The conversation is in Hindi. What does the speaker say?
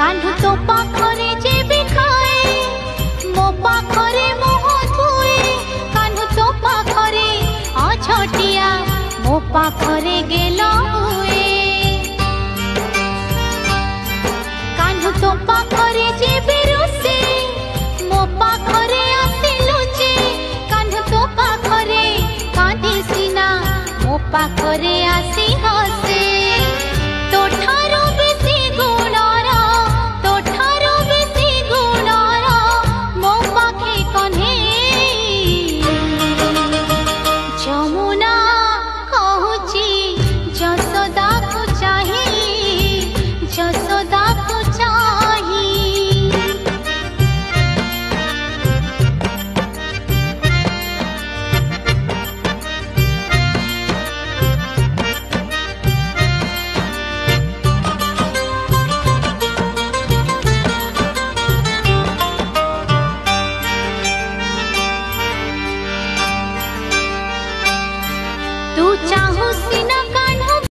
कान्हु तो पाखरे जेबे खाए मो पाखरे मोह धुए कान्हु तो पाखरे अछटिया मो पाखरे गेल हुए कान्हु तो पाखरे जेबे रोसे मो पाखरे आसे लुचे कान्हु तो पाखरे कांदे सिना मो पाखरे आसी हसे तो ठारो बेसी गुणारा तो ठारो बेसी गुणारा मो पाखे कन्हे जमुना कहूची जसोदा को चाही जसोदा को चाही तू चाह